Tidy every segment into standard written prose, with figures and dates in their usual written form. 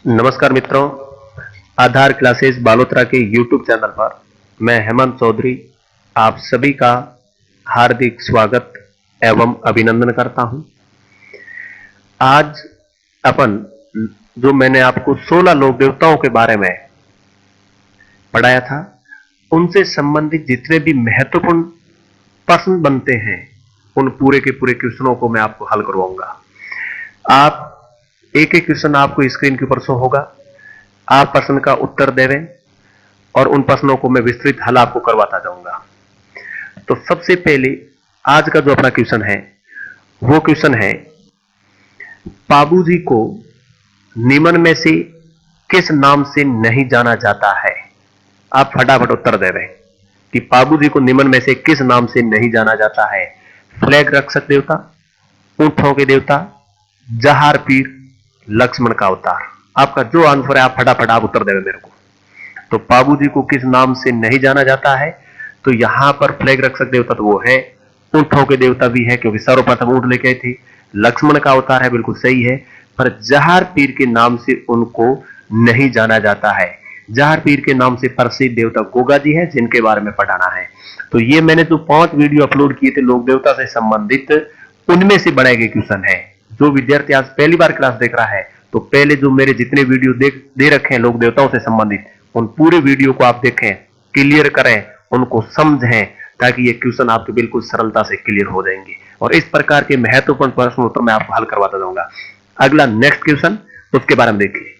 नमस्कार मित्रों, आधार क्लासेस बालोतरा के YouTube चैनल पर मैं हेमंत चौधरी आप सभी का हार्दिक स्वागत एवं अभिनंदन करता हूं। आज अपन जो मैंने आपको 16 लोक देवताओं के बारे में पढ़ाया था, उनसे संबंधित जितने भी महत्वपूर्ण प्रश्न बनते हैं, उन पूरे के पूरे क्वेश्चनों को मैं आपको हल करवाऊंगा। आप एक एक क्वेश्चन आपको स्क्रीन के ऊपर शो होगा, आप प्रश्न का उत्तर देवें और उन प्रश्नों को मैं विस्तृत हल आपको करवाता जाऊंगा। तो सबसे पहले आज का जो अपना क्वेश्चन है वो क्वेश्चन है, पाबूजी को निम्न में से किस नाम से नहीं जाना जाता है? आप फटाफट उत्तर दे रहे हैं कि पाबूजी को निम्न में से किस नाम से नहीं जाना जाता है? फ्लैग रक्षक देवता, ऊंटों के देवता, जहार पीर, लक्ष्मण का अवतार। आपका जो आंसर है आप फटाफट आप उत्तर देवे मेरे को। तो पाबूजी को किस नाम से नहीं जाना जाता है? तो यहां पर फ्लैग रक्षक देवता तो वो है, ऊंटों के देवता भी है क्योंकि सर्वप्रथम ऊंट लेके आई थी, लक्ष्मण का अवतार है, बिल्कुल सही है, पर जहार पीर के नाम से उनको नहीं जाना जाता है। जहार पीर के नाम से प्रसिद्ध देवता गोगा जी है, जिनके बारे में पढ़ाना है। तो ये मैंने जो 5 वीडियो अपलोड किए थे लोक देवता से संबंधित, उनमें से बनाए गए क्वेश्चन है। जो विद्यार्थी आज पहली बार क्लास देख रहा है, तो पहले जो मेरे जितने वीडियो दे रखे हैं लोक देवताओं से संबंधित, उन पूरे वीडियो को आप देखें, क्लियर करें, उनको समझें, ताकि ये क्वेश्चन आपके बिल्कुल सरलता से क्लियर हो जाएंगे। और इस प्रकार के महत्वपूर्ण प्रश्न उत्तर मैं आपको हल करवाता जाऊंगा। अगला नेक्स्ट क्वेश्चन, उसके बारे में देखिए।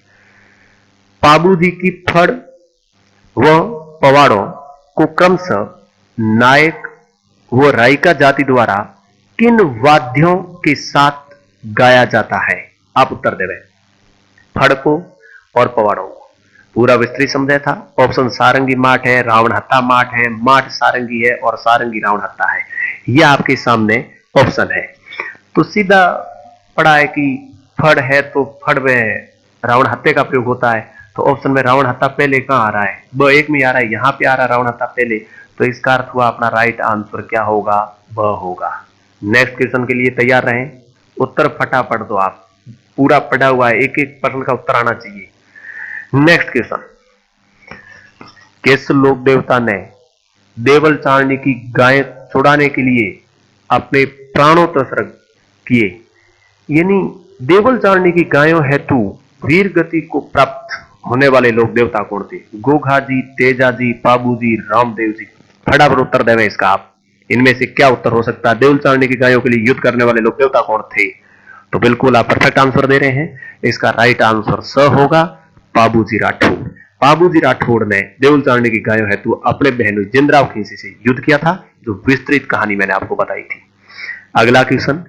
पाबूजी की फड़ व पवाड़ों को क्रमशः नायक व रायका जाति द्वारा किन वाद्यों के साथ गाया जाता है? आप उत्तर दे रहे। फड़ को और पवाड़ों को पूरा विस्तृत समझा था। ऑप्शन सारंगी माठ है, रावण हत्ता माठ है, माठ सारंगी है और सारंगी रावण हत्ता है। यह आपके सामने ऑप्शन है। तो सीधा पड़ा है कि फड़ है तो फड़ में रावण हत्ते का प्रयोग होता है। तो ऑप्शन में रावण हत्ता पहले कहां आ रहा है? ब एक में आ रहा है, यहां पे आ रहा है रावण हत्ता पहले। तो इसका अर्थ हुआ अपना राइट आंसर क्या होगा? ब होगा। नेक्स्ट क्वेश्चन के लिए तैयार रहें, उत्तर फटाफट दो आप, पूरा पढ़ा हुआ है, एक एक प्रश्न का उत्तर आना चाहिए। नेक्स्ट क्वेश्चन, किस लोक देवता ने देवल चारणी की गाय छुड़ाने के लिए अपने प्राणों तत्सर्ग किए? यानी देवल चारणी की गायों हेतु वीर गति को प्राप्त होने वाले लोक देवता कौन थे? गोघा जी, तेजा जी, पाबूजी, रामदेव जी। फटाफट उत्तर देवे इसका आप। इनमें से क्या उत्तर हो सकता है? देवल चारणी की गायों के लिए युद्ध करने वाले लोक देवता कौन थे? तो बिल्कुल आप परफेक्ट आंसर दे रहे हैं। इसका राइट आंसर स होगा, पाबूजी राठौड़। पाबूजी राठौड़ ने देवल चारणी की गायों हेतु अपने बहनोई जिंदराव खींसी से युद्ध किया था, जो विस्तृत कहानी मैंने आपको बताई थी। अगला क्वेश्चन,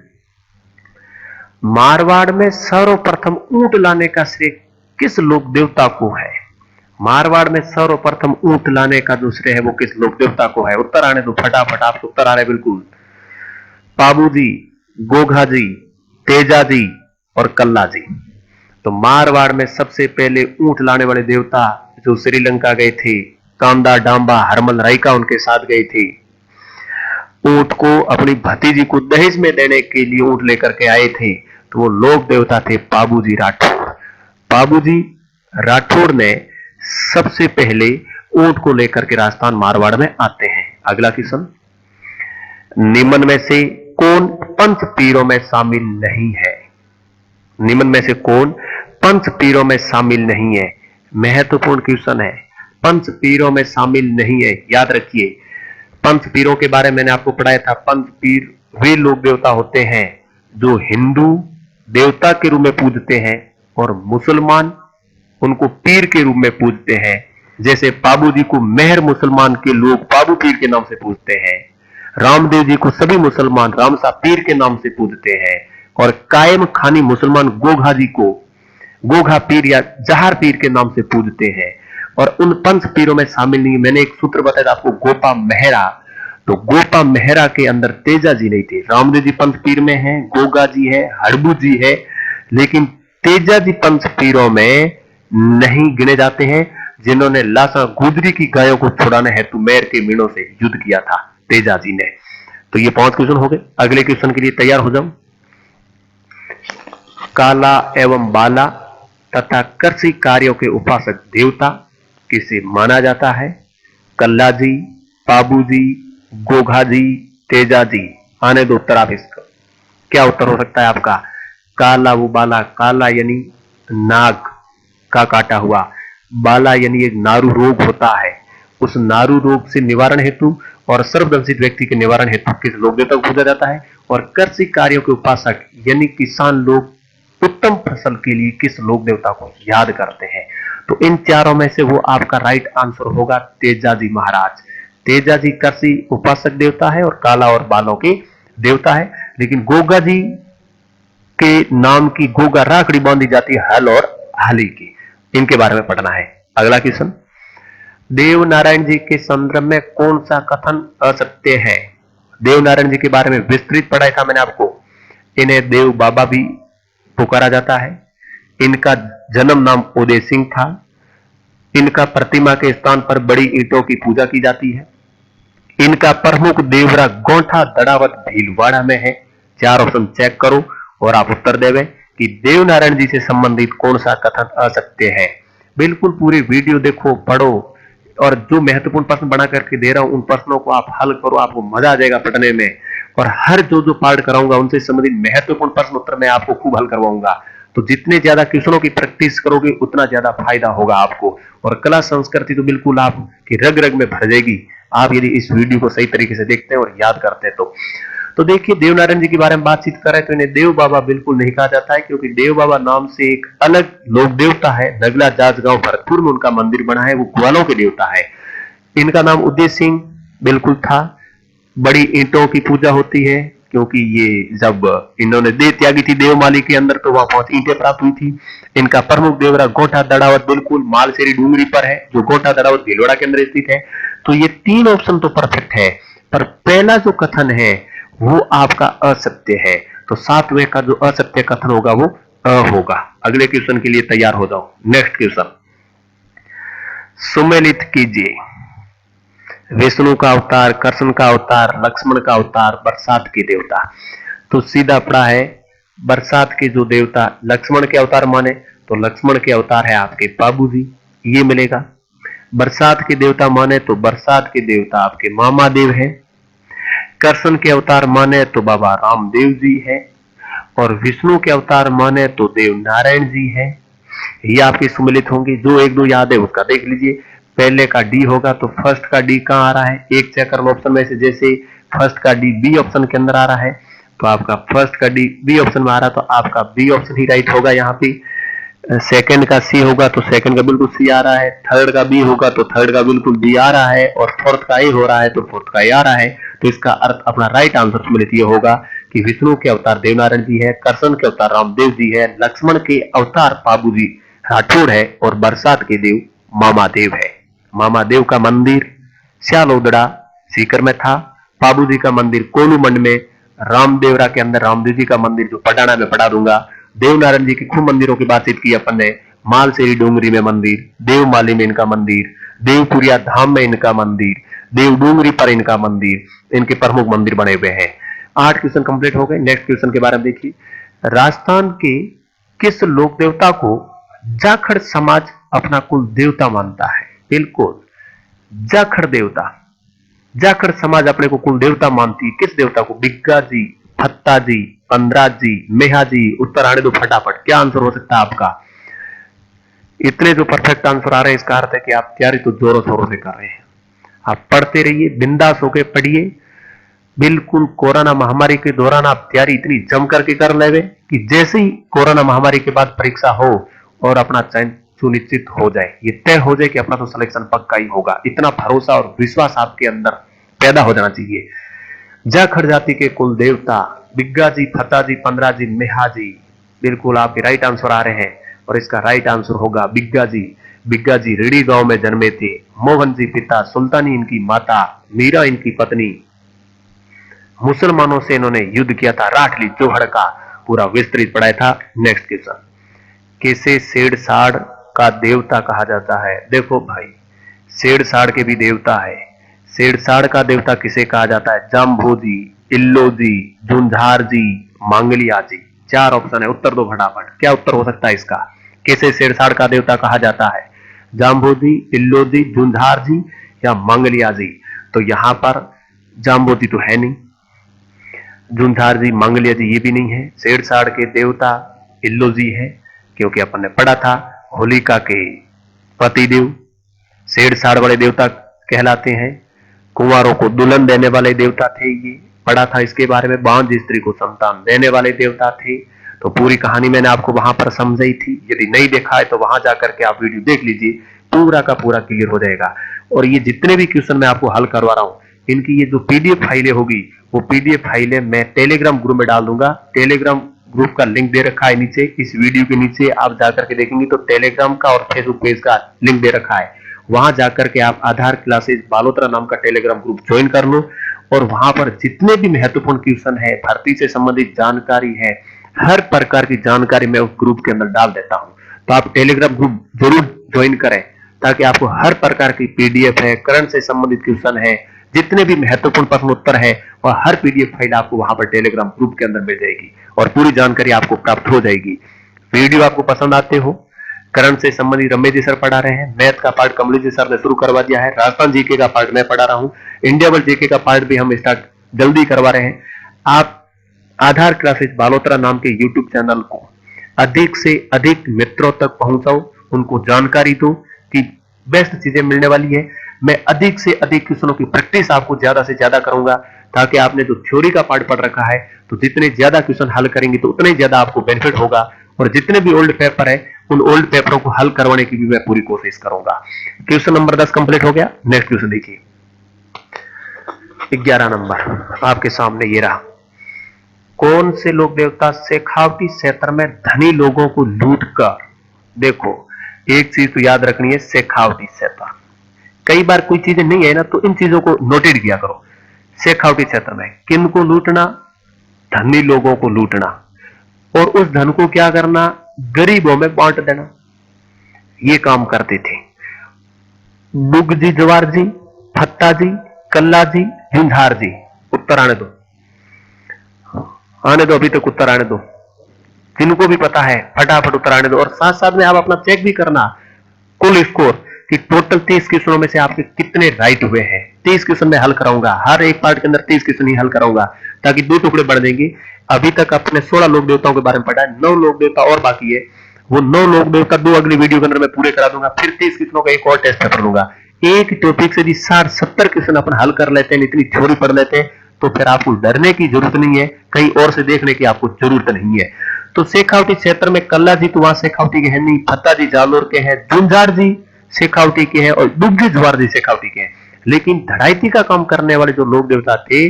मारवाड़ में सर्वप्रथम ऊंट लाने का श्रेय किस लोक देवता को है? मारवाड़ में सर्वप्रथम ऊंट लाने का जो श्रेय है वो किस लोक देवता को है? उत्तर आने दो फटाफट, आपको उत्तर आ रहे बिल्कुल। पाबूजी, गोघा जी, तेजा जी और कल्ला जी। तो मारवाड़ में सबसे पहले ऊंट लाने वाले देवता जो श्रीलंका गए थे, कांदा डांबा हरमल रायका उनके साथ गए थे। ऊंट को अपनी भतीजी को दहेज में देने के लिए ऊंट लेकर के आए थे, तो वो लोक देवता थे पाबूजी राठौड़। पाबूजी राठौड़ ने सबसे पहले ऊंट को लेकर के राजस्थान मारवाड़ में आते हैं। अगला क्वेश्चन, निम्न में से कौन पंच पीरों में शामिल नहीं है? निम्न में से कौन पंच पीरों में शामिल नहीं है? महत्वपूर्ण क्वेश्चन है। पंच पीरों में शामिल नहीं है, याद रखिए। पंच पीरों के बारे में मैंने आपको पढ़ाया था। पंच पीर वे लोक देवता होते हैं जो हिंदू देवता के रूप में पूजते हैं और मुसलमान उनको पीर के रूप में पूजते हैं। जैसे पाबूजी को मेहर मुसलमान के लोग पाबू पीर के नाम से पूजते हैं, रामदेव जी को सभी मुसलमान रामसा पीर के नाम से पूजते हैं, और कायम खानी मुसलमान गोघा जी को गोघा पीर या जहार पीर के नाम से पूजते हैं। और उन पंच पीरों में शामिल नहीं, मैंने एक सूत्र बताया आपको, गोपा मेहरा। तो गोपा मेहरा के अंदर तेजा जी नहीं थे। रामदेव जी पंच पीर में है, गोगा जी है, हड़बू जी है, लेकिन तेजा जी पंच पीरों में नहीं गिने जाते हैं, जिन्होंने लासा गुजरी की गायों को छुड़ाने हेतु मेर के मीणों से युद्ध किया था, तेजा जी ने। तो ये 5 क्वेश्चन हो गए। अगले क्वेश्चन के लिए तैयार हो जाओ। काला एवं बाला तथा कृषि कार्यों के उपासक देवता किसे माना जाता है? कल्लाजी, पाबूजी, गोघाजी, तेजाजी। आने दो उत्तर आप इसका। क्या उत्तर हो सकता है आपका? काला वो बाला, काला यानी नाग का काटा हुआ, बाला यानी एक नारू रोग होता है, उस नारू रोग से निवारण हेतु और सर्वदंशित व्यक्ति के निवारण हेतु किस लोक देवता को पूजा जाता है? और कृषि कार्यों के उपासक यानी किसान लोग उत्तम फसल के लिए किस लोक देवता को याद करते हैं? तो इन चारों में से वो आपका राइट आंसर होगा तेजाजी महाराज। तेजाजी कृषि उपासक देवता है और काला और बालों के देवता है। लेकिन गोगा जी के नाम की गोगा राखड़ी बांधी जाती है हल और हली की। इनके बारे में पढ़ना है। अगला क्वेश्चन, देव नारायण जी के संदर्भ में कौन सा कथन असत्य है? देव नारायण जी के बारे में विस्तृत पढ़ाया था मैंने आपको। इन्हें देव बाबा भी पुकारा जाता है। इनका जन्म नाम उदय सिंह था। इनका प्रतिमा के स्थान पर बड़ी ईंटों की पूजा की जाती है। इनका प्रमुख देवरा गोंठा दड़ावत भीलवाड़ा में है। चार ऑप्शन चेक करो और आप उत्तर देवे कि देव नारायण जी से संबंधित कौन सा कथन असत्य है। बिल्कुल पूरी वीडियो देखो, पढ़ो और जो महत्वपूर्ण प्रश्न बना करके दे रहा हूं उन प्रश्नों को आप हल करो, आपको मजा आ जाएगा पढ़ने में। और हर जो पार्ट कराऊंगा उनसे संबंधित महत्वपूर्ण प्रश्न उत्तर मैं आपको खूब हल करवाऊंगा। तो जितने ज्यादा क्वेश्चनों की प्रैक्टिस करोगे उतना ज्यादा फायदा होगा आपको। और कला संस्कृति तो बिल्कुल आपकी रग रग में भर जाएगी आप यदि इस वीडियो को सही तरीके से देखते हैं और याद करते हैं तो देखिए, देवनारायण जी के बारे में बातचीत करें तो इन्हें देव बाबा बिल्कुल नहीं कहा जाता है, क्योंकि देव बाबा नाम से एक अलग लोक देवता है। नगला जाजगांव भरतपुर में उनका मंदिर बना है, वो ग्वालों के देवता है। इनका नाम उदय सिंह बिल्कुल था। बड़ी ईंटों की पूजा होती है, क्योंकि ये जब इन्होंने देह त्यागी थी देवमाली के अंदर तो वहां बहुत ईंटें प्राप्त हुई थी। इनका प्रमुख देवरा गोंठा दड़ावत बिल्कुल मालसेरी डूंगरी पर है, जो गोंठा दड़ावत भीलवाड़ा के अंदर स्थित है। तो ये तीन ऑप्शन तो परफेक्ट है, पर पहला जो कथन है वो आपका असत्य है। तो सातवें का जो असत्य कथन होगा वो अ होगा। अगले क्वेश्चन के लिए तैयार हो जाओ। नेक्स्ट क्वेश्चन, सुमेलित कीजिए। विष्णु का अवतार, कृष्ण का अवतार, लक्ष्मण का अवतार, बरसात के देवता। तो सीधा पड़ा है, बरसात के जो देवता लक्ष्मण के अवतार माने तो लक्ष्मण के अवतार है आपके बाबूजी, ये मिलेगा। बरसात के देवता माने तो बरसात के देवता आपके मामा देव है। कृष्ण के अवतार माने तो बाबा रामदेव जी है। और विष्णु के अवतार माने तो देव नारायण जी है। ये आपके सुमिलित होंगे। जो एक दो याद है उसका देख लीजिए। पहले का डी होगा तो फर्स्ट का डी कहां आ रहा है? एक चेक कर लो ऑप्शन में से। जैसे फर्स्ट का डी बी ऑप्शन के अंदर आ रहा है तो आपका फर्स्ट का डी बी ऑप्शन में आ रहा है, तो आपका बी ऑप्शन ही राइट होगा यहाँ पे। सेकंड का सी होगा तो सेकंड का बिल्कुल सी आ रहा है। थर्ड का बी होगा तो थर्ड का बिल्कुल बी आ रहा है। और फोर्थ का ए हो रहा है तो फोर्थ का ए आ रहा है। तो इसका अर्थ अपना राइट आंसर सुमिलित ये होगा कि विष्णु के अवतार देवनारायण जी है, कृष्ण के अवतार रामदेव जी है, लक्ष्मण के अवतार बाबूजी राठौड़ है और बरसात के देव मामा देव है। मामा देव का मंदिर श्यालोदड़ा सीकर में था। बाबूजी का मंदिर कोलूमंड में, रामदेवरा के अंदर रामदेव जी का मंदिर जो पटाना में पढ़ा दूंगा। देवनारायण जी के खूब मंदिरों की बातचीत की अपन ने। मालसेरी डूंगरी में मंदिर, देवमाली में इनका मंदिर, देवपुरिया धाम में इनका मंदिर, देव डूंगरी पर इनका मंदिर, इनके प्रमुख मंदिर बने हुए हैं। 8 क्वेश्चन कंप्लीट हो गए। नेक्स्ट क्वेश्चन के बारे में देखिए, राजस्थान के किस लोक देवता को जाखड़ समाज अपना कुल देवता मानता है? बिल्कुल जाखड़ देवता, जाखड़ समाज अपने को कुल देवता मानती है। किस देवता को? बिग्गा जी, फत्ता जी, पंद्राज जी, मेहा जी। उत्तर आने दो फटाफट। क्या आंसर हो सकता है आपका? इतने जो परफेक्ट आंसर आ रहे हैं इसका अर्थ है कि आप तैयारी तो जोरों शोरों से कर रहे हैं। आप पढ़ते रहिए, बिंदास होकर पढ़िए। बिल्कुल कोरोना महामारी के दौरान आप तैयारी इतनी जम करके कर लेवे कि जैसे ही कोरोना महामारी के बाद परीक्षा हो और अपना चयन सुनिश्चित हो जाए, ये तय हो जाए कि अपना तो सिलेक्शन पक्का ही होगा, इतना भरोसा और विश्वास आपके अंदर पैदा हो जाना चाहिए। जाखड़ जाति के कुल देवता बिग्गा जी, फता जी, पंद्रा जी, मेहा जी, बिल्कुल आपके राइट आंसर आ रहे हैं। और इसका राइट आंसर होगा बिग्गा जी। बिग्गा जी रेडी गांव में जन्मे थे। मोहन जी पिता, सुल्तानी इनकी माता, मीरा इनकी पत्नी। मुसलमानों से इन्होंने युद्ध किया था, राठली जोहड़ का पूरा विस्तृत पढ़ाया था। नेक्स्ट क्वेश्चन, किसे सेड़-साड़ का देवता कहा जाता है? देखो भाई, सेड़-साड़ के भी देवता है। सेड़-साड़ का देवता किसे कहा जाता है? जाम्भो जी, इल्लो जी, झुंझार जी, मांगलिया जी। 4 ऑप्शन है, उत्तर दो फटाफट। क्या उत्तर हो सकता है इसका? किसे छेड़छाड़ का देवता कहा जाता है? जाम्बोदी, इल्लोदी, झुंझार जी या मंगलिया जी? तो यहां पर जाम्बोदी तो है नहीं, झुंझार जी, मंगलिया जी ये भी नहीं है। छेड़छाड़ के देवता इल्लो जी है, क्योंकि अपन ने पढ़ा था होलिका के पतिदेव छेड़छाड़ वाले देवता कहलाते हैं। कुंवारों को दुल्हन देने वाले देवता थे, ये पढ़ा था इसके बारे में। बांझ स्त्री को संतान देने वाले देवता थे। तो पूरी कहानी मैंने आपको वहां पर समझाई थी। यदि नहीं देखा है तो वहां जाकर के आप वीडियो देख लीजिए, पूरा का पूरा क्लियर हो जाएगा। और ये जितने भी क्वेश्चन मैं आपको हल करवा रहा हूं, इनकी ये जो पीडीएफ फाइलें होगी, वो पीडीएफ फाइलें मैं टेलीग्राम ग्रुप में डाल दूंगा। टेलीग्राम ग्रुप का लिंक दे रखा है नीचे, इस वीडियो के नीचे आप जाकर के देखेंगे तो टेलीग्राम का और फेसबुक पेज का लिंक दे रखा है। वहां जाकर के आप आधार क्लासेस बालोतरा नाम का टेलीग्राम ग्रुप ज्वाइन कर लो, और वहां पर जितने भी महत्वपूर्ण क्वेश्चन है, भर्ती से संबंधित जानकारी है, हर प्रकार की जानकारी मैं उस ग्रुप के अंदर डाल देता हूं। तो आप टेलीग्राम ग्रुप जरूर ज्वाइन करें, ताकि आपको हर प्रकार की पीडीएफ है, करंट से संबंधित क्वेश्चन है, जितने भी महत्वपूर्ण प्रश्न उत्तर है, और हर पीडीएफ फाइल आपको वहां पर टेलीग्राम ग्रुप के अंदर मिल जाएगी और पूरी जानकारी आपको प्राप्त हो जाएगी। वीडियो आपको पसंद आते हो, करंट से संबंधित रमेश जी सर पढ़ा रहे हैं, मैथ का पार्ट कमलेश जी सर ने शुरू करवा दिया है, राजस्थान जीके का पार्ट मैं पढ़ा रहा हूं, इंडिया वर्ल्ड जीके का पार्ट भी हम स्टार्ट जल्दी करवा रहे हैं। आप आधार क्लासेस बालोतरा नाम के यूट्यूब चैनल को अधिक से अधिक मित्रों तक पहुंचाओ, उनको जानकारी दो कि बेस्ट चीजें मिलने वाली है। मैं अधिक से अधिक क्वेश्चनों की प्रैक्टिस आपको ज्यादा से ज्यादा करूंगा, ताकि आपने जो थ्योरी का पार्ट पढ़ रखा है, तो जितने ज्यादा क्वेश्चन हल करेंगे तो उतने ज्यादा आपको बेनिफिट होगा। और जितने भी ओल्ड पेपर है, उन ओल्ड पेपरों को हल करवाने की भी मैं पूरी कोशिश करूंगा। क्वेश्चन नंबर 10 कंप्लीट हो गया। नेक्स्ट क्वेश्चन देखिए, 11 नंबर आपके सामने ये रहा। कौन से लोक देवता शेखावटी क्षेत्र में धनी लोगों को लूट कर, देखो एक चीज तो याद रखनी है, शेखावटी क्षेत्र, कई बार कोई चीजें नहीं है ना, तो इन चीजों को नोटेट किया करो। शेखावटी क्षेत्र में किन को लूटना? धनी लोगों को लूटना, और उस धन को क्या करना? गरीबों में बांट देना। ये काम करते थे डुग जी, जवार जी, फत्ता जी, कल्ला जी, झुंझार जी। उत्तर आने दो, आने दो, अभी तक उत्तर आने दो। जिनको भी पता है फटाफट उत्तर आने दो, और साथ साथ में आप अपना चेक भी करना कुल स्कोर कि टोटल 30 क्वेश्चनों में से आपके कितने राइट हुए हैं। 30 क्वेश्चन मैं हल कराऊंगा, हर एक पार्ट के अंदर 30 क्वेश्चन ही हल कराऊंगा, ताकि 2 टुकड़े बढ़ देंगे। अभी तक आपने 16 लोक देवताओं के बारे में पढ़ा है, 9 लोक देवता और बाकी है। वो 9 लोक देवता 2 अगली वीडियो के अंदर मैं पूरे करा दूंगा। फिर 30 क्वेश्चनों का एक और टेस्ट पेपर दूंगा। एक टॉपिक से 60-70 क्वेश्चन अपन हल कर लेते हैं, इतनी थ्योरी पढ़ लेते हैं, तो फिर आपको डरने की जरूरत नहीं है, कहीं और से देखने की आपको जरूरत नहीं है। तो शेखावटी क्षेत्र में कल्ला जी तो वहां शेखावटी के हैं नहीं, फत्ता जी जालोर के हैं, झुंझार जी शेखावटी के हैं, और डुग जी, जवार जी शेखावटी के हैं। लेकिन धड़ाइती का काम करने वाले जो लोक देवता थे,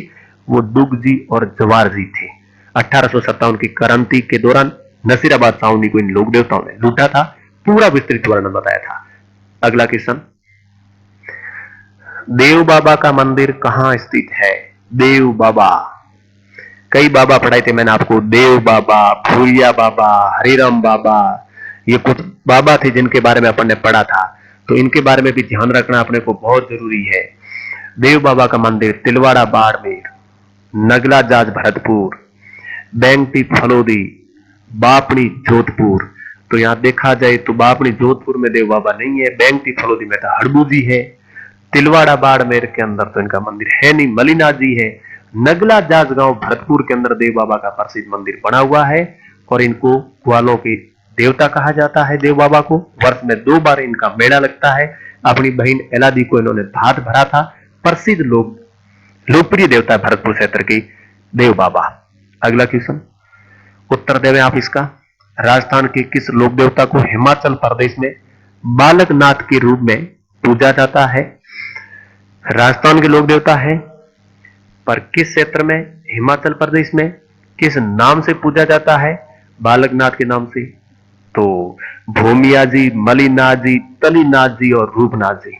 वो डुग जी और जवार जी थे। 1857 की क्रांति के दौरान नसीराबाद छावनी को इन लोक देवताओं ने लूटा था। पूरा विस्तृत वर्णन बताया था। अगला क्वेश्चन, देव बाबा का मंदिर कहां स्थित है? देव बाबा, कई बाबा पढ़ाए थे मैंने आपको, देव बाबा, भूरिया बाबा, हरिराम बाबा, ये कुछ बाबा थे जिनके बारे में अपन ने पढ़ा था। तो इनके बारे में भी ध्यान रखना अपने को बहुत जरूरी है। देव बाबा का मंदिर तिलवाड़ा बाड़मेर, नगला जाज भरतपुर, बैंगटी फलोदी, बापड़ी जोधपुर। तो यहां देखा जाए तो बापड़ी जोधपुर में देव बाबा नहीं है, बैंगटी फलोदी में तो हड़बू जी है, तिलवाड़ा बाड़मेर के अंदर तो इनका मंदिर है नहीं, मलिनाथ जी है। नगला जाज गांव भरतपुर के अंदर देव बाबा का प्रसिद्ध मंदिर बना हुआ है, और इनको ग्वालों के देवता कहा जाता है। देव बाबा को वर्ष में 2 बार इनका मेला लगता है। अपनी बहन एलादी को इन्होंने भात भरा था। प्रसिद्ध लोकप्रिय देवता है भरतपुर क्षेत्र के देव बाबा। अगला क्वेश्चन, उत्तर देवें आप इसका। राजस्थान के किस लोक देवता को हिमाचल प्रदेश में बालकनाथ के रूप में पूजा जाता है? राजस्थान के लोक देवता है, पर किस क्षेत्र में? हिमाचल प्रदेश में। किस नाम से पूजा जाता है? बालकनाथ के नाम से। तो भूमिया जी, मलिनाथ जी, तलीनाथ जी और रूपनाथ जी।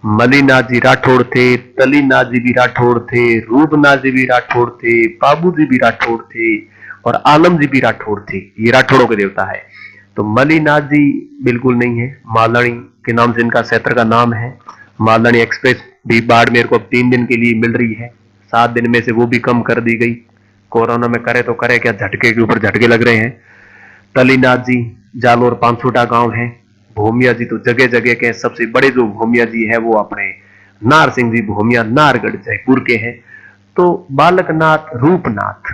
मलिनाथ जी राठौड़ थे, तलीनाथ जी भी राठौड़ थे, रूपनाथ जी भी राठौड़ थे, बाबू जी भी राठौड़ थे, और आलम जी भी राठौड़ थे। ये राठौड़ों के देवता है। तो मलिनाथ जी बिल्कुल नहीं है, मालदानी के नाम से इनका क्षेत्र का नाम है। मालदानी एक्सप्रेस भी बाड़मेर को अब 3 दिन के लिए मिल रही है, 7 दिन में से वो भी कम कर दी गई। कोरोना में करे तो करे क्या, झटके के ऊपर झटके लग रहे हैं। तलीनाथ जी जालोर पांचोटा गांव है। भूमिया जी तो जगह जगह के, सबसे बड़े जो भूमिया जी है वो अपने नार सिंह जी भूमिया नारगढ़ जयपुर के हैं। तो बालकनाथ रूपनाथ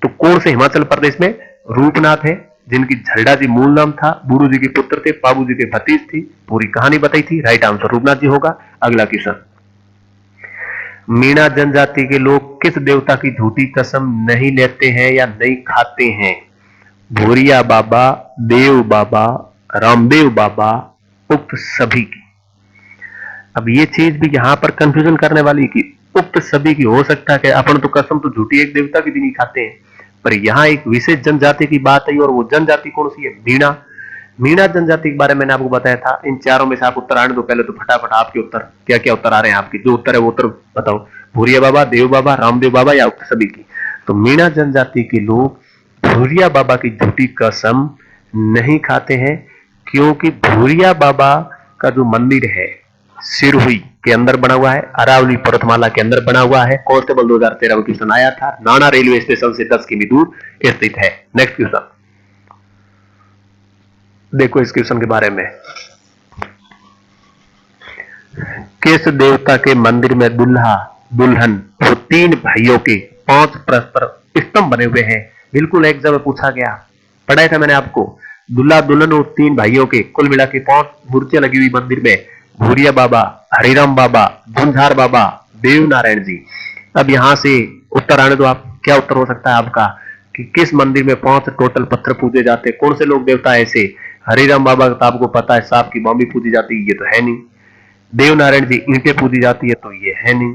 तो कौन से हिमाचल प्रदेश में रूपनाथ है, जिनकी झरडा जी मूल नाम था, गुरु जी के पुत्र थे, बाबू जी के भतीज थी, पूरी कहानी बताई थी। राइट आंसर रूपनाथ जी होगा। अगला क्वेश्चन, मीणा जनजाति के लोग किस देवता की झूठी कसम नहीं लेते हैं या नहीं खाते हैं? भूरिया बाबा, देव बाबा, रामदेव बाबा, उक्त सभी की। अब ये चीज भी यहां पर कंफ्यूजन करने वाली कि उक्त सभी की हो सकता है कि अपन तो कसम तो झूठी एक देवता की भी नहीं खाते हैं, पर यहाँ एक विशेष जनजाति की बात आई, और वो जनजाति कौन सी है? मीणा। मीणा जनजाति के बारे में मैंने आपको बताया था। इन चारों में से आप उत्तर आने दो पहले, तो फटाफट आपके उत्तर क्या क्या उत्तर आ रहे हैं आपके, जो उत्तर है वो उत्तर बताओ। भूरिया बाबा, देव बाबा, रामदेव बाबा या उक्त सभी की? तो मीणा जनजाति के लोग भूरिया बाबा की झूठी कसम नहीं खाते हैं, क्योंकि भूरिया बाबा का जो मंदिर है सिरहुई के अंदर बना हुआ है, अरावली पर्वतमाला के अंदर बना हुआ है। कांस्टेबल 2013 में क्वेश्चन आया था। नाना रेलवे स्टेशन से 10 किमी दूर स्थित है। नेक्स्ट क्वेश्चन देखो इस क्वेश्चन के बारे में, किस देवता के मंदिर में दुल्हा दुल्हन वो तीन भाइयों के 5 परस्पर स्तंभ बने हुए हैं? बिल्कुल एग्जाम में पूछा गया, पढ़ाया था मैंने आपको। दुल्हा दुल्हन और 3 भाइयों के कुल मिला के 5 मूर्तियां लगी हुई मंदिर में। भूरिया बाबा, हरिराम बाबा, झुंझार बाबा, देव नारायण जी। अब यहां से उत्तर आने दो आप, क्या उत्तर हो सकता है आपका कि किस मंदिर में 5 टोटल पत्थर पूजे जाते हैं? कौन से लोग देवता है ऐसे? हरिराम बाबा का आपको पता है सांप की बॉम्बी पूजी जाती है, ये तो है नहीं। देव नारायण जी ईंटें पूजी जाती है, तो ये है नहीं।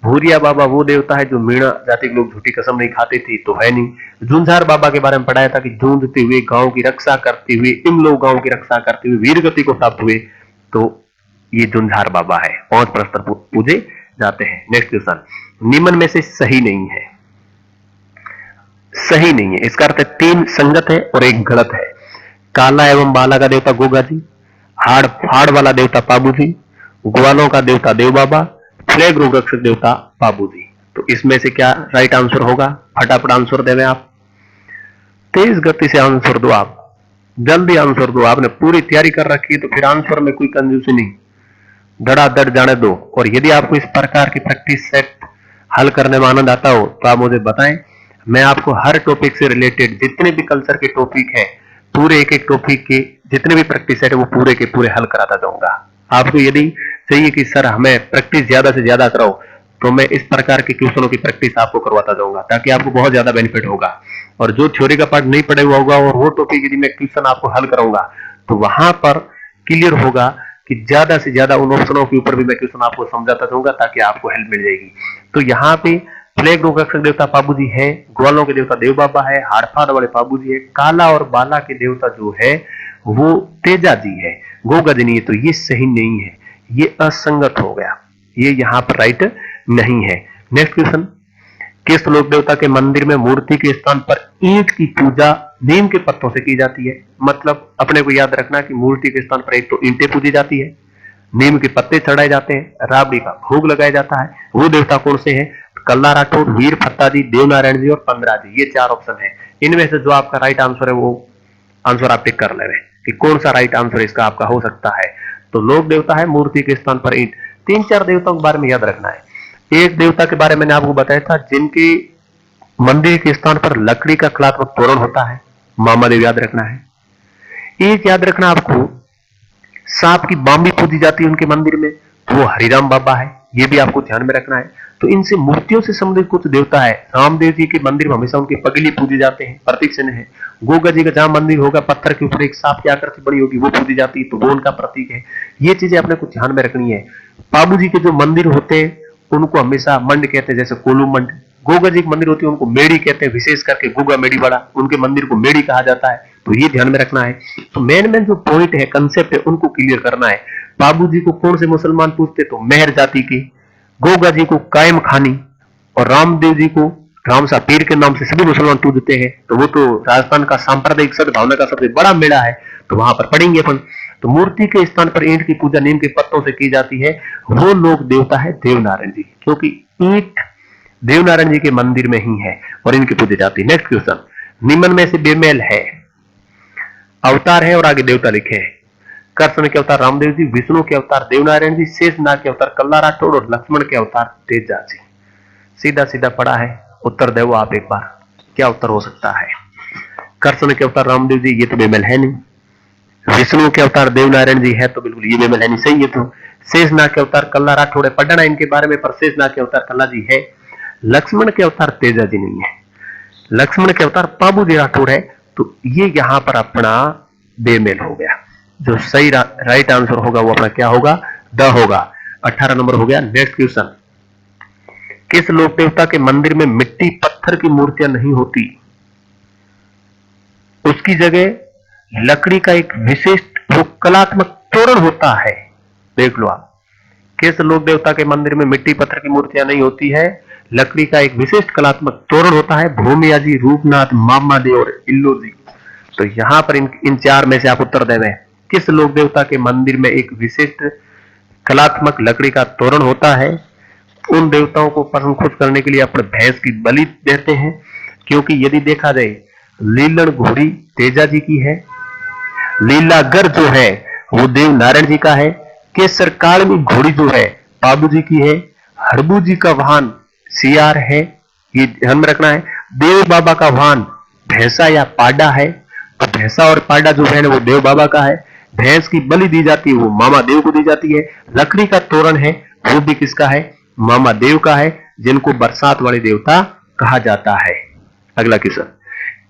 भूरिया बाबा वो देवता है जो मीणा जाति के लोग झूठी कसम नहीं खाते थे, तो है नहीं। झुंझार बाबा के बारे में पढ़ाया था कि झूंझते हुए गांव की रक्षा करते हुए, इन लोग गांव की रक्षा करते हुए वीर गति को प्राप्त हुए, तो ये झुंझार बाबा है। 5 प्रस्तर पूजे जाते हैं। नेक्स्ट क्वेश्चन, निम्न में से सही नहीं है। सही नहीं है इसका अर्थ है 3 संगत है और 1 गलत है। काला एवं बाला का देवता गोगा जी, हाड़ फाड़ वाला देवता पाबू जी, ग्वालों का देवता देव बाबा, फ्लैग रोग रक्षक देवता बाबू जी। तो इसमें से क्या राइट आंसर होगा? फटाफट आंसर देवे आप, तेज गति से आंसर दो आप, जल्दी आंसर दो। आपने पूरी तैयारी कर रखी है तो फिर आंसर में कोई कंजूसी नहीं, धड़ाधड़ जाने दो। और यदि आपको इस प्रकार की प्रैक्टिस सेट हल करने में आनंद आता हो तो आप मुझे बताएं, मैं आपको हर टॉपिक से रिलेटेड जितने भी कल्चर के टॉपिक है, पूरे एक एक टॉपिक के जितने भी प्रैक्टिस सेट है वो पूरे के पूरे हल कराता जाऊंगा। आपको यदि चाहिए कि सर हमें प्रैक्टिस ज्यादा से ज्यादा कराओ, तो मैं इस प्रकार के क्वेश्चनों की प्रैक्टिस आपको करवाता जाऊंगा, ताकि आपको बहुत ज्यादा बेनिफिट होगा। और जो थ्योरी का पार्ट नहीं पढ़े हुआ होगा और वो टॉपिक यदि मैं क्वेश्चन आपको हल कराऊंगा, तो वहां पर क्लियर होगा कि ज्यादा से ज्यादा उन ऑप्शनों के ऊपर भी मैं क्वेश्चन आपको समझाता जाऊंगा, ताकि आपको हेल्प मिल जाएगी। तो यहाँ पे फ्लैग रोग रक्षक देवता बाबू जी है, ग्वालों के देवता देव बाबा है, हाड़फाड़ वाले बाबू जी है, काला और बाला के देवता जो है वो तेजा जी है, गोगजनी है। तो ये सही नहीं है, ये असंगत हो गया, ये यहाँ पर राइट नहीं है। नेक्स्ट क्वेश्चन, किस लोक देवता के मंदिर में मूर्ति के स्थान पर ईंट की पूजा नीम के पत्तों से की जाती है? मतलब अपने को याद रखना कि मूर्ति के स्थान पर एक तो ईंटें पूजी जाती है, नीम के पत्ते चढ़ाए जाते हैं, राबड़ी का भोग लगाया जाता है। वो देवता कौन से हैं? कल्ला राठौर, वीर फत्ता जी, देव नारायण जी और पंद्रा जी। ये 4 ऑप्शन है, इनमें से जो आपका राइट आंसर है वो आंसर आप टिक कर ले रहे कि कौन सा राइट आंसर इसका आपका हो सकता है। तो लोक देवता है मूर्ति के स्थान पर ईंट। 3-4 देवताओं के बारे में याद रखना है। एक देवता के बारे में मैंने आपको बताया था जिनके मंदिर के स्थान पर लकड़ी का कलात्मक तोरण होता है, मामा देव याद रखना है। एक याद रखना आपको, सांप की बाम्बी पूजी जाती है उनके मंदिर में, वो हरिराम बाबा है, ये भी आपको ध्यान में रखना है। तो इनसे मूर्तियों से संबंधित कुछ देवता है। रामदेव जी के मंदिर में हमेशा उनके पगली पूजे जाते हैं, प्रतीक चिन्ह है। गोगा जी का जहां मंदिर होगा पत्थर के ऊपर एक सांप की आकृति बनी होगी, वो पूजी जाती है, तो वो उनका प्रतीक है। ये चीजें अपने को ध्यान में रखनी है। बाबू जी के जो मंदिर होते हैं उनको हमेशा मंड कहते हैं, जैसे कोलू मंड। गोगा जी के मंदिर होती है उनको मेड़ी कहते हैं, विशेष करके गोगा मेड़ी वाला, उनके मंदिर को मेड़ी कहा जाता है। तो ये ध्यान में रखना है। तो मेन जो पॉइंट है, कंसेप्ट है, उनको क्लियर करना है। बाबू जी को कौन से मुसलमान पूछते? तो मेहर जाति के। गोगा जी को कायम खानी, और रामदेव जी को रामसा पीर के नाम से सभी मुसलमान पूजते हैं। तो वो तो राजस्थान का सांप्रदायिक सद्भावना का सबसे बड़ा मेला है, तो वहां पर पढ़ेंगे अपन। तो मूर्ति के स्थान पर ईंट की पूजा नीम के पत्तों से की जाती है। वो लोग देवता है देवनारायण जी, क्योंकि ईंट देवनारायण जी के मंदिर में ही है और इनकी पूजा जाती है। नेक्स्ट क्वेश्चन, निम्न में से बेमेल है। अवतार है और आगे देवता लिखे हैं। कृष्ण के अवतार रामदेव जी, विष्णु के अवतार देवनारायण जी, शेषनाग के अवतार कल्ला राठौड़ और लक्ष्मण के अवतार तेजा जी। सीधा सीधा पड़ा है, उत्तर दे वो आप एक बार, क्या उत्तर हो सकता है? कृष्ण के अवतार रामदेव जी, ये तो बेमेल है नहीं। विष्णु के अवतार देवनारायण जी है तो बिल्कुल ये बेमेल है नहीं, सही है। तो शेषनाग के अवतार कल्ला राठौड़ है, पढ़ना इनके बारे में, पर शेषनाग के अवतार कल्ला जी है। लक्ष्मण के अवतार तेजा जी नहीं है, लक्ष्मण के अवतार पाबू जी राठौड़ है। तो ये यहां पर अपना बेमेल हो गया। जो सही राइट आंसर होगा वो अपना क्या होगा? द होगा। 18 नंबर हो गया। नेक्स्ट क्वेश्चन, किस लोक देवता के मंदिर में मिट्टी पत्थर की मूर्तियां नहीं होती, उसकी जगह लकड़ी का एक विशिष्ट वो कलात्मक तोरण होता है? देख लो आप, किस लोक देवता के मंदिर में मिट्टी पत्थर की मूर्तियां नहीं होती है, लकड़ी का एक विशिष्ट कलात्मक तोरण होता है? भूमिया जी, रूपनाथ, मामा देव और इल्लो जी। तो यहां पर इन चार में से आप उत्तर देवे, किस लोक देवता के मंदिर में एक विशिष्ट कलात्मक लकड़ी का तोरण होता है? उन देवताओं को प्रसन्न खुश करने के लिए अपने भैंस की बलि देते हैं, क्योंकि यदि देखा जाए लीलन घोड़ी तेजा जी की है, लीलागर जो है वो देव नारायण जी का है, केसर कालमी घोड़ी जो है बाबू जी की है, हरबू जी का वाहन सियार है, ये ध्यान में रखना है। देव बाबा का वाहन भैंसा या पाडा है, तो भैंसा और पाडा जो है वो देव बाबा का है। भैंस की बलि दी जाती है वो मामा देव को दी जाती है। लकड़ी का तोरण है वो भी किसका है? मामा देव का है, जिनको बरसात वाले देवता कहा जाता है। अगला क्वेश्चन,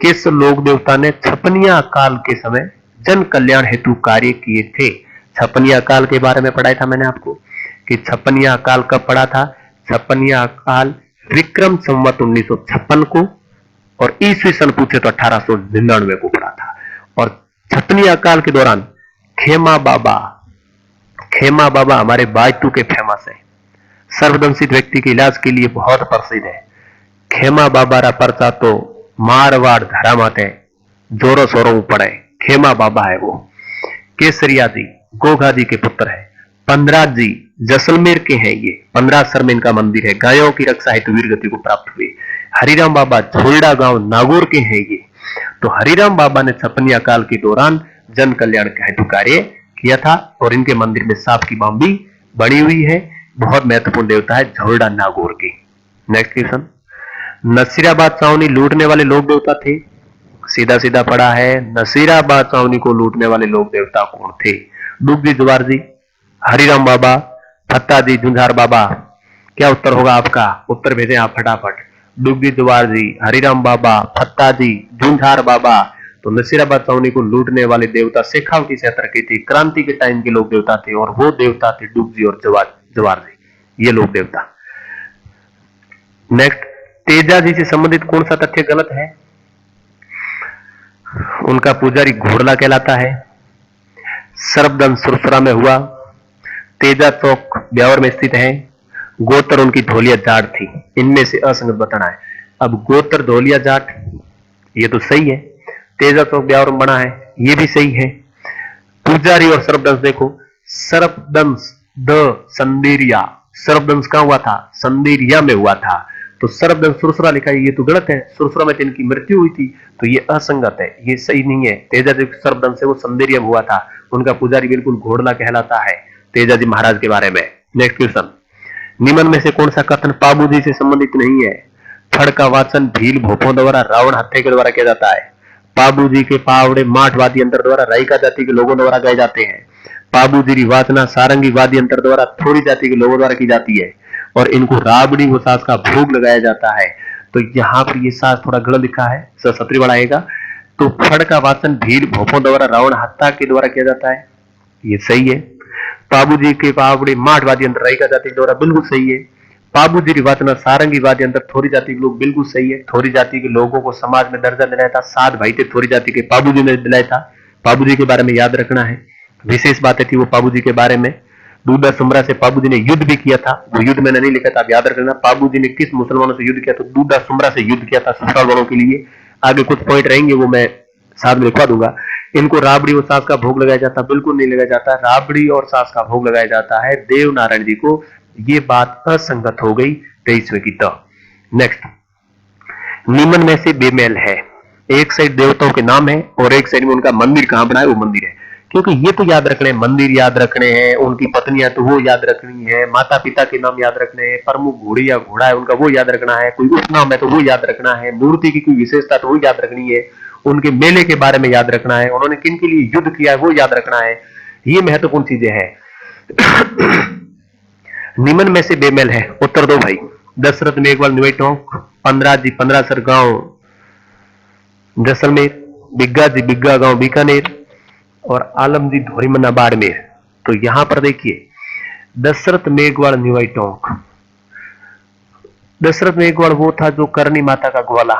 किस लोक देवता ने छपनिया काल के समय जन कल्याण हेतु कार्य किए थे? छपनिया काल के बारे में पढ़ाया था मैंने आपको कि छपनिया काल कब पढ़ा था? छपनिया काल विक्रम संवत 1956 को, और ईस्वी सन पूछे तो 1899 को पढ़ा था। और छपनिया काल के दौरान खेमा बाबा हमारे बाजतू के फेमस है, सर्वदंशित व्यक्ति के इलाज के लिए बहुत प्रसिद्ध है। खेमा बाबा रा पर्चा तो मारवाड़ धरा माते जोरों शोरों पड़े, खेमा बाबा है वो। केसरिया जी गोगा जी के पुत्र है। पंद्राज जी जैसलमेर के हैं, ये 15 सर में इनका मंदिर है, गायों की रक्षा हेतु वीर गति को प्राप्त हुए। हरिराम बाबा झोलडा गांव नागौर के हैं ये। तो हरिराम बाबा ने छपनिया काल के दौरान जन कल्याण हेतु कार्य किया था, और इनके मंदिर में सांप की बाम भी बनी हुई है। बहुत महत्वपूर्ण देवता है झोलडा नागौर की। नेक्स्ट क्वेश्चन, नसीराबाद छावनी लूटने वाले लोक देवता थे? सीधा सीधा पड़ा है, नसीराबाद छावनी को लूटने वाले लोक देवता कौन थे? डुग्गी जुवार जी, हरिराम बाबा, फत्ता जी, झुंझार बाबा। क्या उत्तर होगा आपका? उत्तर भेजें आप फटाफट। डुग्गी जुवार जी, हरिराम बाबा, फत्ता जी, झुंझार बाबा। तो नसीराबाद छावनी को लूटने वाले देवता शेखावटी क्षेत्र के थे, क्रांति के टाइम के लोक देवता थे, और वो देवता थे डुग्गी और जुवार जी, ये लोक देवता। नेक्स्ट, तेजा जी से संबंधित कौन सा तथ्य गलत है? उनका पुजारी घोड़ला कहलाता है, सर्पदंश सुरसरा में हुआ, तेजा चौक ब्यावर में स्थित है, गोत्र उनकी धोलिया जाट थी। इनमें से असंगत बताना है। अब गोत्र धोलिया जाट ये तो सही है, तेजा चौक ब्यावर में बना है ये भी सही है। पुजारी और सर्पदंश देखो, सर्पदंश द संदेरिया, सर्पदंश कहां हुआ था? संदेरिया में हुआ था। तो सर्पदंश सुरसरा लिखा है, ये तो गलत है, सुरसरा में इनकी मृत्यु हुई थी, तो ये असंगत है, ये सही नहीं है। तेजा जी सर्पदंश से वो संदेरिया में हुआ था, उनका पुजारी बिल्कुल घोड़ला कहलाता है तेजा जी महाराज के बारे में। नेक्स्ट क्वेश्चन, निम्न में से कौन सा कथन पाबू जी से संबंधित नहीं है? फड़ का वाचन भील भोपों द्वारा रावण हत्या के द्वारा किया जाता है। पाबू जी के पावड़े माठ वाद्य यंत्र द्वारा राइका जाति के लोगों द्वारा गाए जाते हैं। पाबू जी की वाचना सारंगी वाद्य यंत्र द्वारा थोड़ी जाति के लोगों द्वारा की जाती है, और इनको राबड़ी व सास का भोग लगाया जाता है। तो यहाँ पर ये सास थोड़ा गलत लिखा है, सत्री वाला आएगा। तो फड़ का वाचन भील भोपों द्वारा रावण हत्या के द्वारा किया जाता है, ये सही है। पाबू जी के पावड़े माठ वाद्य यंत्र राइका जाति के द्वारा बिल्कुल सही है। पाबू जी की वाचना सारंगी वाद्य यंत्र थोड़ी जाति के लोग बिल्कुल सही है। थोड़ी जाति के लोगों को समाज में दर्जा दिलाया था, 7 भाई थे थोड़ी जाति के, पाबू जी ने दिलाया था। पाबू जी के बारे में याद रखना है, विशेष बातें थी वो पाबू जी के बारे में। दूधा सुमरा से पाबू जी ने युद्ध भी किया था, वो युद्ध मैंने नहीं लिखा था, आप याद रखना। पाबू जी ने किस मुसलमानों से युद्ध किया? तो दूधा सुमरा से युद्ध किया था ससुराल वालों के लिए। आगे कुछ पॉइंट रहेंगे वो मैं साथ में लिखवा दूंगा। इनको राबड़ी और सास का भोग लगाया जाता? बिल्कुल नहीं लगाया जाता, राबड़ी और सास का भोग लगाया जाता है देव नारायण जी को। ये बात असंगत हो गई 23वें की। तो नेक्स्ट, निम्न में से बेमेल है, एक साइड देवताओं के नाम है और एक साइड में उनका मंदिर कहां बना है, वो मंदिर है। क्योंकि ये तो याद रखने हैं, मंदिर याद रखने हैं, उनकी पत्नियां तो वो याद रखनी है, माता पिता के नाम याद रखने हैं, प्रमुख घोड़ी या घोड़ा है उनका वो याद रखना है, कोई उपनाम है तो वो याद रखना है, मूर्ति की कोई विशेषता तो वो याद रखनी है, उनके मेले के बारे में याद रखना है, उन्होंने किन के लिए युद्ध किया है वो याद रखना है। ये महत्वपूर्ण चीजें हैं। निम्न में से बेमेल है, उत्तर दो भाई। दशरथ मेघवाल निवेटोंक, 15 जी 15 सर गांव जैसलमेर, बिग्गा जी बिग्गा गांव बीकानेर और आलम जी धोरीमन्ना बाड़मेर। तो यहां पर देखिए दशरथ मेघवाल निवेटोंक, दशरथ मेघवाल वो था जो करणी माता का ग्वाला,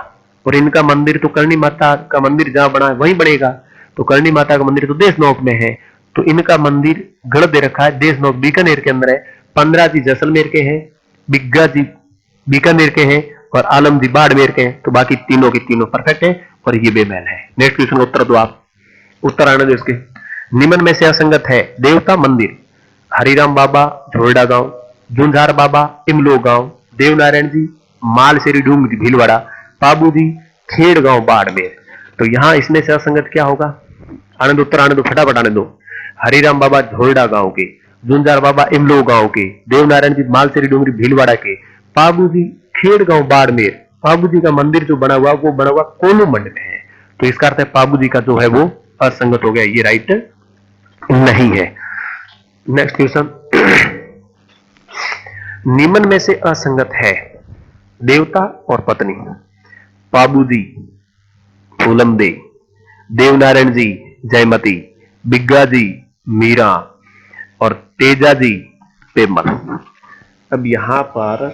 और इनका मंदिर तो करणी माता का मंदिर जहां बना है वहीं बनेगा। तो करणी माता का मंदिर तो देशनोक में है, तो इनका मंदिर गढ़ दे रखा है देशनोक बीकानेर के अंदर है। 15 जी जैसलमेर के हैं, बिग्गा जी बीकानेर के हैं और आलम जी बाड़मेर के हैं। तो बाकी तीनों की तीनों परफेक्ट है और ये बेमैल है। नेक्स्ट क्वेश्चन का उत्तर दो आप। उत्तर आने दो इसके। निम्न में से असंगत है, देवता मंदिर हरिराम बाबा झोरडा गांव, जुंझार बाबा इमलो गांव, देवनारायण जी मालसेरी ढूंग भीलवाड़ा, बाबू जी खेड़ गांव बाड़मेर। तो यहां इसमें से असंगत क्या होगा? आने दो उत्तर, आने दो फटाफट आने दो। हरिराम बाबा झोरडा गांव के, जुंजार बाबा इमलो गांव के, देवनारायण जी मालसेरी डूंगरी भीलवाड़ा के, बाबू जी खेड़ गांव बाड़मेर। बाबू जी का मंदिर जो बना हुआ वो बना हुआ कोल्लू मंड में है। तो इसका अर्थ है बाबू जी का जो है वो असंगत हो गया, ये राइट नहीं है। Next question. निम्न में से असंगत है, देवता और पत्नी बाबूजी फूलमदे, देवनारायण जी जयमती, बिग्गा जी मीरा और तेजा जी पेमल। अब यहां पर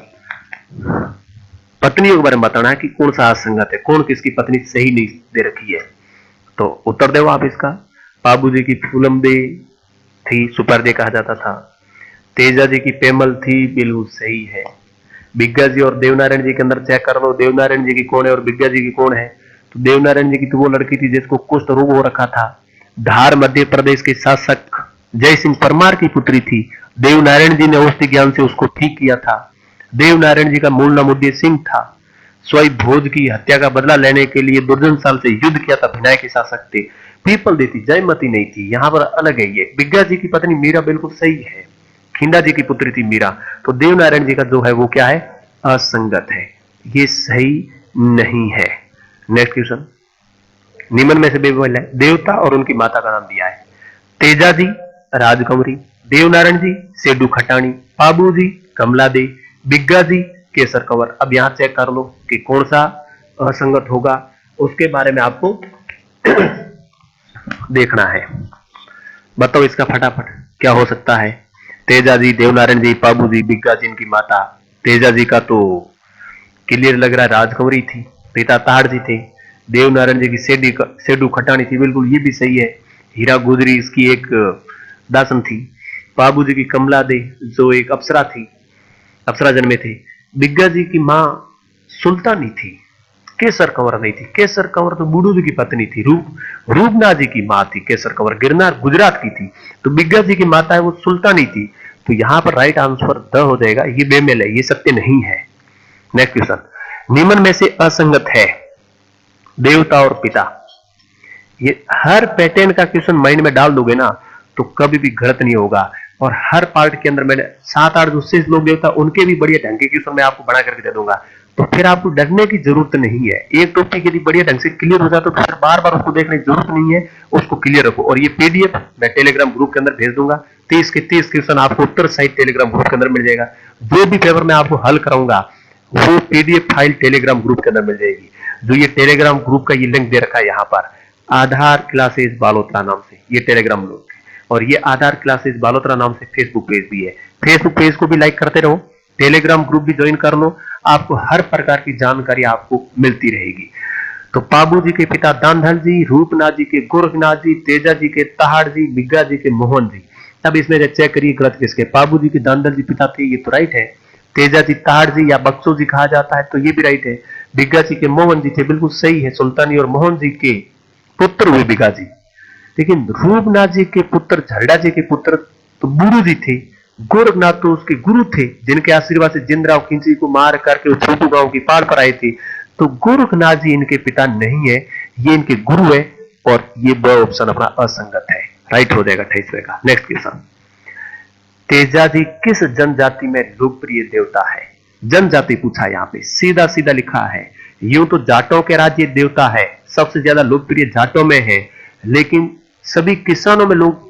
पत्नियों के बारे में बताना है कि कौन सा असंगत है, कौन किसकी पत्नी सही नहीं दे रखी है। तो उत्तर दो आप इसका। बाबूजी की फूलमदे थी, सुपरदे कहा जाता था। तेजा जी की पेमल थी, बिल्कुल सही है। बिग्गा जी और देवनारायण जी के अंदर चेक कर लो, देवनारायण जी की कौन है और बिग्गा जी की कौन है। तो देवनारायण जी की तो वो लड़की थी जिसको कुष्ठ रोग हो रखा था, धार मध्य प्रदेश के शासक जय सिंह परमार की पुत्री थी। देवनारायण जी ने औषधि ज्ञान से उसको ठीक किया था। देवनारायण जी का मूल नाम उदय सिंह था। स्वयं भोज की हत्या का बदला लेने के लिए दुर्जन साल से युद्ध किया था, भिनाय के शासक थे। पीपल दी थी, जयमती नहीं थी। यहां पर अलग है ये। बिग्गा जी की पत्नी मीरा बिल्कुल सही है, खिंडा जी की पुत्री थी मीरा। तो देवनारायण जी का जो है वो क्या है, असंगत है, ये सही नहीं है। Next question. निम्न में से बेमेल है, देवता और उनकी माता का नाम दिया है। तेजा जी राजकमरी, देवनारायण जी सेडू खटाणी, बाबू जी कमला दे, बिग्गा जी केसर कंवर। अब यहां चेक कर लो कि कौन सा असंगत होगा, उसके बारे में आपको देखना है। बताओ इसका फटाफट क्या हो सकता है। तेजा जी, देवनारायण जी, बाबू जी, बिग्गा जी इनकी माता। तेजा जी का तो क्लियर लग रहा है राजकंवरी थी, पिता ताड़ जी थे। देवनारायण जी की सेडू खटानी थी, बिल्कुल ये भी सही है। हीरा गुजरी इसकी एक दासन थी। बाबू जी की कमला दे जो एक अप्सरा थी, अप्सरा जन्मे थे। बिग्गा जी की मां सुल्तानी थी, केसर कंवर नहीं थी। केसर कंवर तो बूढ़ू जी की पत्नी थी। रूपना जी की मां थी केसर कंवर, गिरनार गुजरात की थी। तो बिग्गा जी की माता है वो सुल्तानी थी। तो यहां पर राइट आंसर द हो जाएगा, ये बेमेल है, ये सत्य नहीं है। Next question. निम्न में से असंगत है, देवता और पिता। ये हर पैटर्न का क्वेश्चन माइंड में डाल दोगे ना तो कभी भी गलत नहीं होगा। और हर पार्ट के अंदर मैंने 7-8 जो शेष लोग देवता उनके भी बढ़िया ढंग के क्वेश्चन मैं आपको बना करके दे दूंगा। तो फिर आपको डरने की जरूरत नहीं है। एक टॉपिक यदि बढ़िया ढंग से क्लियर हो जाए तो फिर बार बार उसको देखने की जरूरत नहीं है, उसको क्लियर रखो। और ये पीडीएफ मैं टेलीग्राम ग्रुप के अंदर भेज दूंगा। 30 के 30 क्वेश्चन आपको उत्तर सहित टेलीग्राम ग्रुप के अंदर मिल जाएगा। जो भी पेपर मैं आपको हल कराऊंगा वो पीडीएफ फाइल टेलीग्राम ग्रुप के अंदर मिल जाएगी। जो ये टेलीग्राम ग्रुप का ये लिंक दे रखा है यहाँ पर, आधार क्लासेस बालोत्रा नाम से ये टेलीग्राम ग्रुप, और ये आधार क्लासेस बालोत्रा नाम से फेसबुक पेज भी है। फेसबुक पेज को भी लाइक करते रहो, टेलीग्राम ग्रुप भी ज्वाइन कर लो, आपको हर प्रकार की जानकारी आपको मिलती रहेगी। तो बाबू जी के पिता दानधल जी, रूपनाथ जी के गोरखनाथ जी, तेजा जी के तहाड़ जी, बिग्गा जी के मोहन जी। अब इसमें चेक करिए गलत किसके। बाबू जी के दानधल जी पिता थे, ये तो राइट है। तेजा जी तहाड़ जी या बक्सो जी कहा जाता है, तो ये भी राइट है। बिग्गा जी के मोहन जी थे, बिल्कुल सही है। सुल्तानी और मोहन जी के पुत्र हुए बिग्गा जी। लेकिन रूपनाथ जी के पुत्र, झरडा जी के पुत्र तो गुरु जी थे। गोरखनाथ तो उसके गुरु थे, जिनके आशीर्वाद से जिंदराव खिंची को मार करके छोटू गांव की पार पर आए थे। तो गोरखनाथ जी इनके पिता नहीं है, ये इनके गुरु है और ये ब ऑप्शन अपना असंगत है, राइट हो जाएगा 28वें का। नेक्स्ट क्वेश्चन, तेजाजी किस जनजाति में लोकप्रिय देवता है? जनजाति पूछा है, यहां पे सीधा सीधा लिखा है। यूं तो जाटों के राज्य देवता है, सबसे ज्यादा लोकप्रिय जाटों में है, लेकिन सभी किसानों में लोग,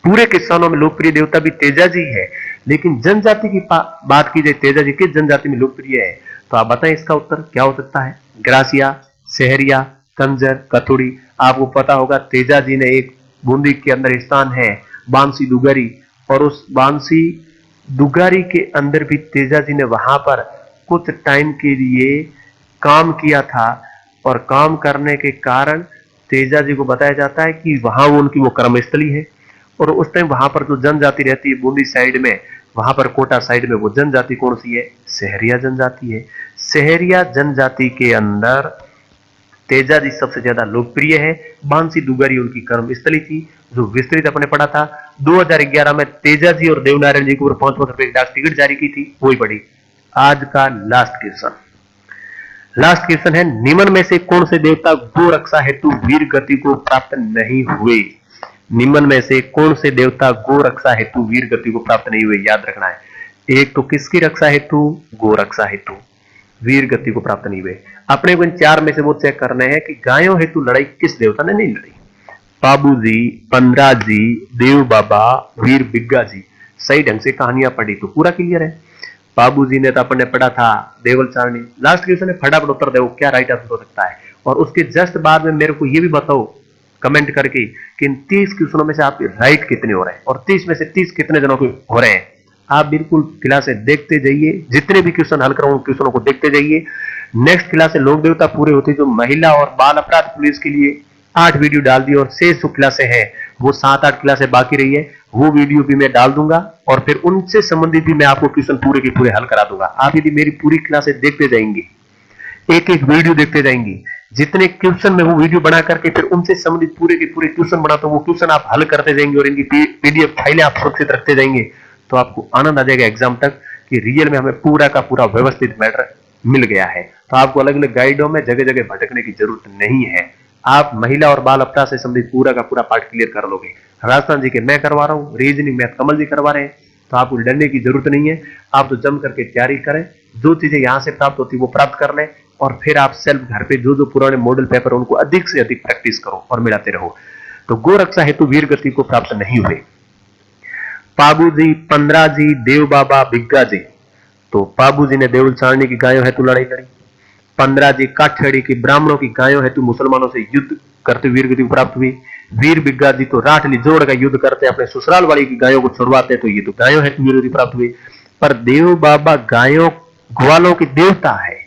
पूरे किसानों में लोकप्रिय देवता भी तेजाजी है। लेकिन जनजाति की बात की जाए, तेजाजी किस जनजाति में लोकप्रिय है, तो आप बताएं इसका उत्तर क्या हो सकता है? ग्रासिया, सहरिया, कंजर, कथुड़ी। आपको पता होगा तेजाजी ने एक बूंदी के अंदर स्थान है बांसी दुगारी, और उस बांसी दुगारी के अंदर भी तेजाजी ने वहां पर कुछ टाइम के लिए काम किया था, और काम करने के कारण तेजाजी को बताया जाता है कि वहां वो उनकी वो कर्मस्थली है। और उस टाइम वहां पर जो जनजाति रहती है बूंदी साइड में, वहां पर कोटा साइड में, वो जनजाति कौन सी है? सहरिया जनजाति है। सहरिया जनजाति के अंदर तेजाजी सबसे ज्यादा लोकप्रिय है। बांसी दुगारी उनकी कर्मस्थली थी, जो विस्तृत अपने पढ़ा था। 2011 में तेजाजी और देवनारायण जी को 5 रुपए की डाक टिकट जारी की थी, वही पढ़ी। आज का लास्ट क्वेश्चन है, निम्न में से कौन से देवता गोरक्षा हेतु वीर गति को प्राप्त नहीं हुए? निम्न में से कौन से देवता गोरक्षा हेतु वीर गति को प्राप्त नहीं हुए? याद रखना है, एक तो किसकी रक्षा हेतु? गोरक्षा हेतु वीर गति को प्राप्त नहीं हुए। अपने को इन चार में से वो चेक करने हैं कि गायों हेतु लड़ाई किस देवता ने नहीं लड़ी। बाबू जी, पंद्रा जी, देव बाबा, वीर बिग्गा जी। सही ढंग से कहानियां पढ़ी तो पूरा क्लियर है। बाबू जी ने तो अपन ने पढ़ा था देवल चारणी। लास्ट क्वेश्चन है, फटाफट उत्तर दो, क्या राइट आंसर हो सकता है? और उसके जस्ट बाद में मेरे को ये भी बताओ कमेंट करके कि इन 30 क्वेश्चनों में से आपके राइट कितने हो रहे हैं, और 30 में से 30 कितने जनों के हो रहे हैं। आप बिल्कुल क्लासें देखते जाइए, जितने भी क्वेश्चन हल कर क्वेश्चनों को देखते जाइए। नेक्स्ट क्लास से लोक देवता पूरे होते, जो महिला और बाल अपराध पुलिस के लिए 8 वीडियो डाल दी, और शेष जो क्लासें हैं वो 7-8 क्लासें बाकी रही है, वो वीडियो भी मैं डाल दूंगा, और फिर उनसे संबंधित भी मैं आपको क्वेश्चन पूरे के पूरे हल करा दूंगा। आप यदि मेरी पूरी क्लासें देखते जाएंगे, एक एक वीडियो देखते जाएंगे, जितने क्वेश्चन में वो वीडियो बना करके फिर उनसे संबंधित पूरे के पूरे क्वेश्चन बनाता हूं, वो क्वेश्चन आप हल करते जाएंगे और इनकी पीडीएफ फाइलें आप सुरक्षित रखते जाएंगे, तो आपको आनंद आ जाएगा एग्जाम तक कि रियल में हमें पूरा का पूरा व्यवस्थित मैटर मिल गया है। तो आपको अलग अलग गाइडों में जगह जगह भटकने की जरूरत नहीं है। आप महिला और बाल अपराध से संबंधित पूरा का पूरा पार्ट क्लियर कर लोगे। राजस्थान जी के मैं करवा रहा हूँ, रीजनिंग मैथ कमल जी करवा रहे हैं, तो आपको डरने की जरूरत नहीं है। आप तो जम करके तैयारी करें, जो चीजें यहां से प्राप्त होती है वो प्राप्त कर लें, और फिर आप सेल्फ घर पे जो जो पुराने मॉडल पेपर उनको अधिक से अधिक प्रैक्टिस करो और मिलाते रहो। तो गोरक्षा हेतु वीर गति को प्राप्त नहीं हुए पाबू जी, पंद्रा जी, देव बाबा, बिग्गा जी। तो पाबू जी ने देवल चारणी की गायों हेतु लड़ाई लड़ी। पंद्रा जी काठेड़ी की ब्राह्मणों की गायों हेतु मुसलमानों से युद्ध करते वीर गति प्राप्त हुई। वीर बिग्गा जी तो राठली जोड़ का युद्ध करते अपने ससुराल वाली की गायों को छुड़वाते, तो ये तो गायों हेतु वीर गति प्राप्त हुई। पर देव बाबा गायों ग्वालों की देवता है,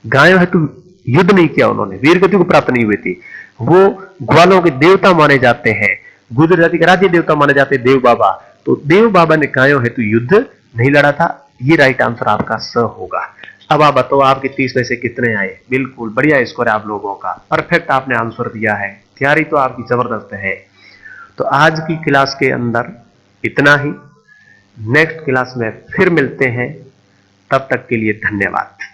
गायों हेतु युद्ध नहीं किया उन्होंने, वीर गति को प्राप्त नहीं हुई थी। वो ग्वालों के देवता माने जाते हैं, गुजर जाति के राज्य देवता माने जाते हैं देव बाबा। तो देव बाबा ने गायों हेतु युद्ध नहीं लड़ा था। ये राइट आंसर आपका स होगा। अब आप बताओ आपके 30 में से कितने आए? बिल्कुल बढ़िया स्कोर है आप लोगों का, परफेक्ट आपने आंसर दिया है, तैयारी तो आपकी जबरदस्त है। तो आज की क्लास के अंदर इतना ही। नेक्स्ट क्लास में फिर मिलते हैं, तब तक के लिए धन्यवाद।